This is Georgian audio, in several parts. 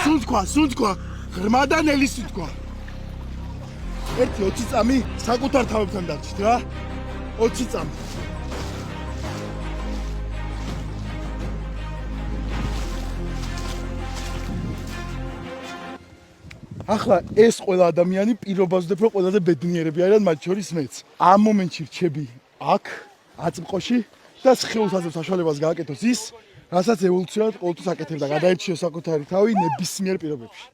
სუნთქვა, ღრმა და ნელი სიტყვა. 1-20 წამი საკუთარ თავებთან დარჩით რა. 20 წამი. ახლა ეს ყველა ადამიანი პირობას ვდებ, რომ ყველაზე ბედნიერები არიან, მათ შორის მეც. ამ მომენტში რჩები აქ, აწმყოში და სხეულსაც საშუალებას გააკეთოს ის, რასაც ევოლუციურად ყოველთვის აკეთებდა, გადაერჩიო საკუთარი თავი ნებისმიერ პირობებში.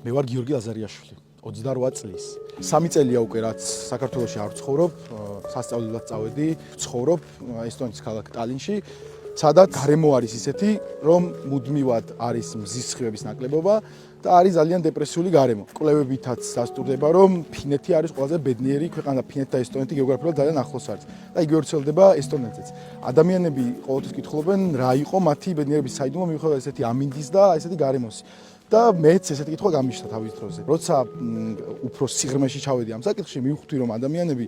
მე ვარ გიორგი ლაზარიაშვილი, 28 წლის. 3 წელია უკვე რაც საქართველოში არ ვცხოვრობ, სასწავლებლად წავედი, ვცხოვრობ ესტონეთის ქალაქ ტალინში, სადაც გარემო არის ისეთი, რომ მუდმივად არის მზის სხივების ნაკლებობა და არის ძალიან დეპრესიული გარემო. კვლევებითაც დასტურდება, რომ ფინეთი არის ყველაზე ბედნიერი ქვეყანა, ფინეთი და ესტონეთი გეოგრაფიულად ძალიან ახლოს არის და იგივე ვრცელდება ესტონეთზეც. ადამიანები ყოველთვის კითხულობენ, რა იყო მათი ბედნიერების საიდუმლო მიუხედავად ესეთი ამინდის და ესეთი გარემოსი. და მეც ესეთი კითხვა გამიშთა თავის დროზე. როცა უფრო სიღრმეში ჩავედი ამ საკითხში, მივხვდი რომ ადამიანები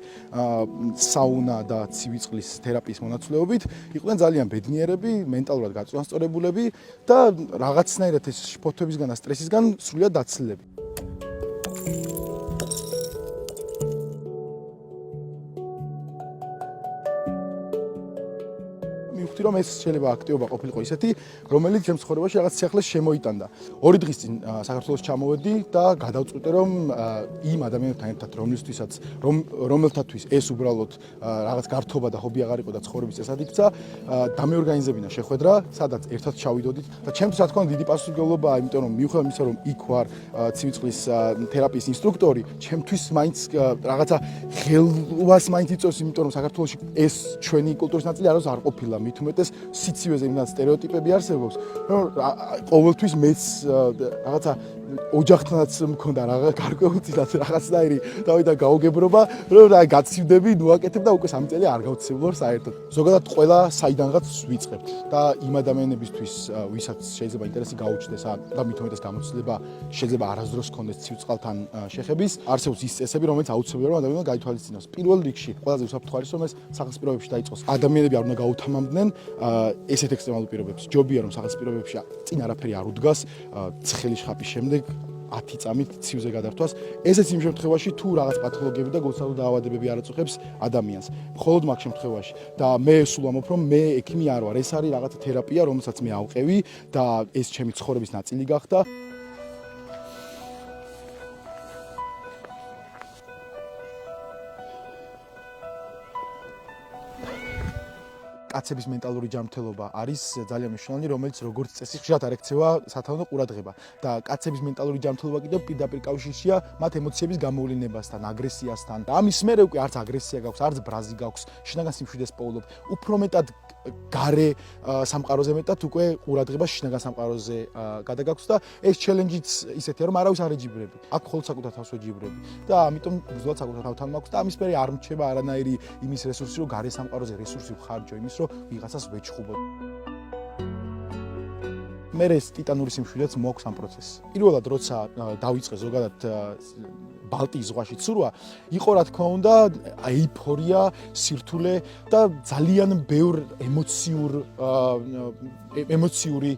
საუნა და ცივი წყლის თერაპიის მონაცვლეობით იყვნენ ძალიან ბედნიერები, მენტალურად გაწონასწორებულები და რაღაცნაირად ეს შფოთვებისგან და სტრესისგან სრულიად დაცლილები. რომ ეს შეიძლება აქტივობა ყოფილიყო ისეთი, რომელიც ჩემს ცხოვრებაში რაღაც სიახლეს შემოიტანდა. 2 დღის წინ საქართველოს ჩამოვედი და გადავწყვიტე, რომ იმ ადამიანებთან ერთად, რომელთათვის ეს უბრალოდ რაღაც გართობა და ჰობი აღარ იყო და ცხოვრების წესად იქცა, დამეორგანიზებინა შეხვედრა, სადაც ერთად ჩავიდოდით და ჩემთვის რა თქმა უნდა დიდი პასუხისმგებლობაა, იმიტომ რომ მიუხედავად იმისა, რომ იქ ვარ ცივი წყლის თერაპიის ინსტრუქტორი, ჩემთვის მაინც რაღაცა ხელვას მაინც იწევს, იმიტომ რომ საქართველოში ეს ჩვენი კულტურის ნაწილი არასდროს არ ყოფილა. ეს სიცივეზე იმდან სტერეოტიპები არსებობს, რომ ყოველთვის მეც რაღაცა ოჯახთანაც მქონდა რაღაც გარკვეულწილად რაღაცნაირი თავიდან გაუგებრობა, რომ რა გაცივდები, ნუაკეთებ და უკვე 3 წელი არ გავცემლო საერთოდ. ზოგადად ყველა საიდანღაც ვიწყებთ და იმ ადამიანებისთვის, ვისაც შეიძლება ინტერესი გაუჩნდეს და მით უმეტეს გამოცდილება შეიძლება არასდროს ჰქონდეს ცივ წყალთან შეხების, არსებობს ის წესები, რომელიც აუცილებელია რომ ადამიანმა გაითვალისწინოს. პირველ რიგში, ყველაზე უსაფრთხო არის რომ ეს სახლის პირობებში დაიწყოს. ადამიანები არ უნდა გაუთამამდნენ ესეთ ექსტრემალურ პირობებს. ჯობია რომ სახლის პირობებში წინ არაფერი არ უდგას, ცხელი შხაპის შემდეგ 10 წამით ცივზე გადართვას. ესეც იმ შემთხვევაში თუ რაღაც პათოლოგიები და გულსაყრელ დაავადებები არ აწუხებს ადამიანს. მხოლოდ მაგ შემთხვევაში. და მე სულ ვამბობ, რომ მე ექიმი არ ვარ. ეს არის რაღაცა თერაპია, რომელსაც მე ავყევი და ეს ჩემი ცხოვრების ნაწილი გახდა. კაცების მენტალური ჯანმრთელობა არის ძალიან მნიშვნელოვანი, რომელიც როგორც წესი ხშირად არ ექცევა სათანადო ყურადღება და კაცების მენტალური ჯანმრთელობა კიდევ პირდაპირ კავშირშია მათ ემოციების გამოვლინებასთან, აგრესიასთან. და ამის მერე უკვე არც აგრესია გაქვს, არც ბრაზი გაქვს, შინაგან სიმშვიდეს პოულობ. უფრო მეტად გარე სამყაროზე მეტად უკვე ყურადღება შინაგან სამყაროზე გადაგაქვს და ეს ჩელენჯიც ისეთია, რომ არავის არ ეჯიბრები. აქ მხოლოდ საკუთარ თავს ვეჯიბრები და ამიტომ უბრალოდ საკუთარ თავთან მაქვს და ამის მერე არ მრჩება არანაირი იმის რესურსი, რომ გარე სამყაროზე რესურსი ვხარჯო იმის, რომ ვიღაცას ვეჩხუბო. მე ეს ტიტანური სიმშვიდეც მოაქვს ამ პროცესს. პირველად როცა დავიწყე ზოგადად ბალტიის ზღვაში ცურვა, იყო რა თქმა უნდა ეიფორია, სირთულე და ძალიან ბევრ ემოციური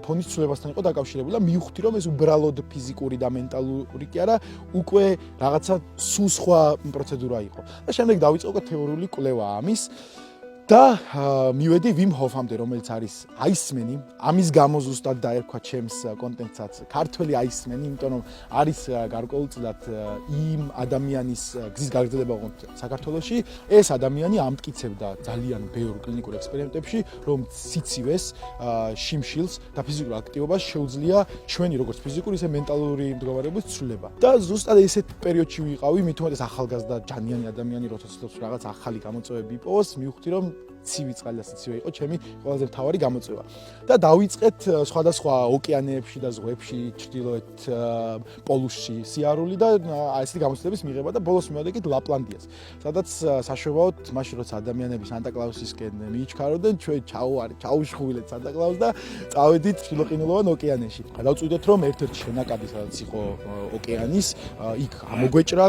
ფონის ცვლილებასთან იყო დაკავშირებული და მივხვდი რომ ეს უბრალოდ ფიზიკური და მენტალური კი არა, უკვე რაღაცა სულ სხვა პროცედურა იყო. და შემდეგ დავიწყე უკვე თეორიული კვლევა ამის. და მივედი ვიმ ჰოფამდე, რომელიც არის აისმენი, ამის გამო ზუსტად დაერქვა ჩემს კონტენტსაც ქართველი აისმენი, იმიტომ რომ არის გარკვეულწილად იმ ადამიანის გზის გაგრძელება საქართველოში, ეს ადამიანი ამტკიცებდა ძალიან ბევრ კლინიკურ ექსპერიმენტებში, რომ სიცივეს, შიმშილს და ფიზიკურ აქტივობას შეუძლია ჩვენი როგორც ფიზიკური, ისე მენტალური მდგომარეობის ცვლილება. და ზუსტად ესეთ პერიოდში ვიყავი, მით უმეტეს ახალგაზრდა ჯანიანი ადამიანი, როცა ცდილობს რაღაც ახალი გამოწვევები იპოვოს, მივხვდი რომ ცივი წყალი და სიცივე იყო ჩემი ყველაზე მთავარი გამოწვევა. და დავიწყეთ სხვადასხვა ოკეანეებში და ზღვებში, ჩრდილოეთ პოლუსში სიარული და ესეთი გამოცდილების მიღება და ბოლოს მივადგეთ ლაპლანდიას. სადაც საშუალოდ მაშინ როცა ადამიანები სანტა-კლაუსისკენ მიიჩქაროდნენ, ჩვენ ჩაუშხულეთ სანტა-კლაუსს და წავედით ჩრდილოყინულოვან ოკეანეში. გადავწყვიტეთ რომ ერთ-ერთი შენაკადი სადაც იყო ოკეანის, იქ ამოგვეჭრა,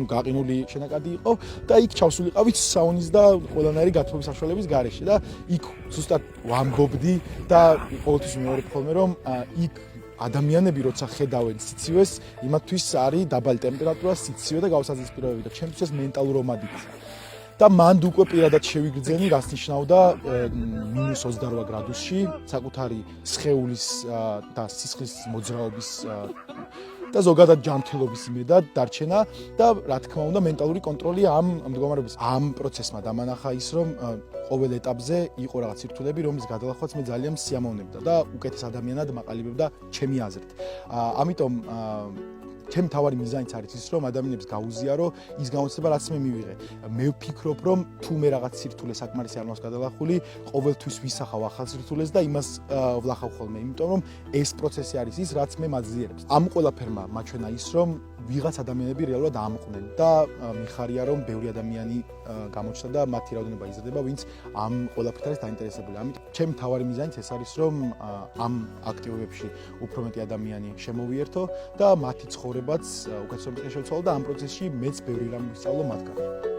გაყინული შენაკადი იყო და იქ ჩავსულიყავით საუნის და ყველანაირი გათბობის საშუალებით გარეშე და იქ ზუსტად ვამბობდი და ყოველთვის ვიმეორებ ხოლმე რომ იქ ადამიანები როცა ხედავენ სიცივეს, იმათთვის არის დაბალი ტემპერატურა, სიცივე და გავსაზის პირობები და ჩემთვის ეს მენტალურ ომად იქცა. და მანდ უკვე პირადად შევიგრძენი, რას ნიშნავდა -28 გრადუსში საკუთარი სხეულის და სისხლის მოძრაობის და ზოგადად ჯანმრთელობის იმედად დარჩენა და რა თქმა უნდა მენტალური კონტროლი ამ მდგომარეობის ამ პროცესმა დამანახა ის რომ ყოველ ეტაპზე იყო რაღაც სირთულეები რომლის გადალახვაც მე ძალიან სიამოვნებდა და უკეთეს ადამიანად მაყალიბებდა ჩემი აზრით. ამიტომ ჩემი თავარი მიზანიც არის ის რომ ადამიანებს გაუზიარო ის გამოცდილება რაც მე მივიღე. მე ვფიქრობ რომ თუ მე რაღაც სირთულე საკმარისი არ მაქვს გადალახული, ყოველთვის ვისახავ ახალ სირთულეს და იმას ვლახავ ხოლმე, იმიტომ რომ ეს პროცესი არის ის რაც მე მაძლიერებს. ამ ყველაფერმა მაჩვენა ის რომ ვიღაც ადამიანები რეალურად ამყვნენ და მიხარია რომ ბევრი ადამიანი გამოჩნდა და მათი რაოდენობა იზრდება, ვინც ამ ყველაფერთან არის დაინტერესებული. ამიტომ ჩემი თავარი მიზანიც ეს არის რომ ამ აქტივობებში უფრო მეტი ადამიანი შემოვიერთო და მათი ცხოვრებაც უკეთესობისკენ შევცვალო და ამ პროცესში მეც ბევრი რამ ვისწავლო მათგან.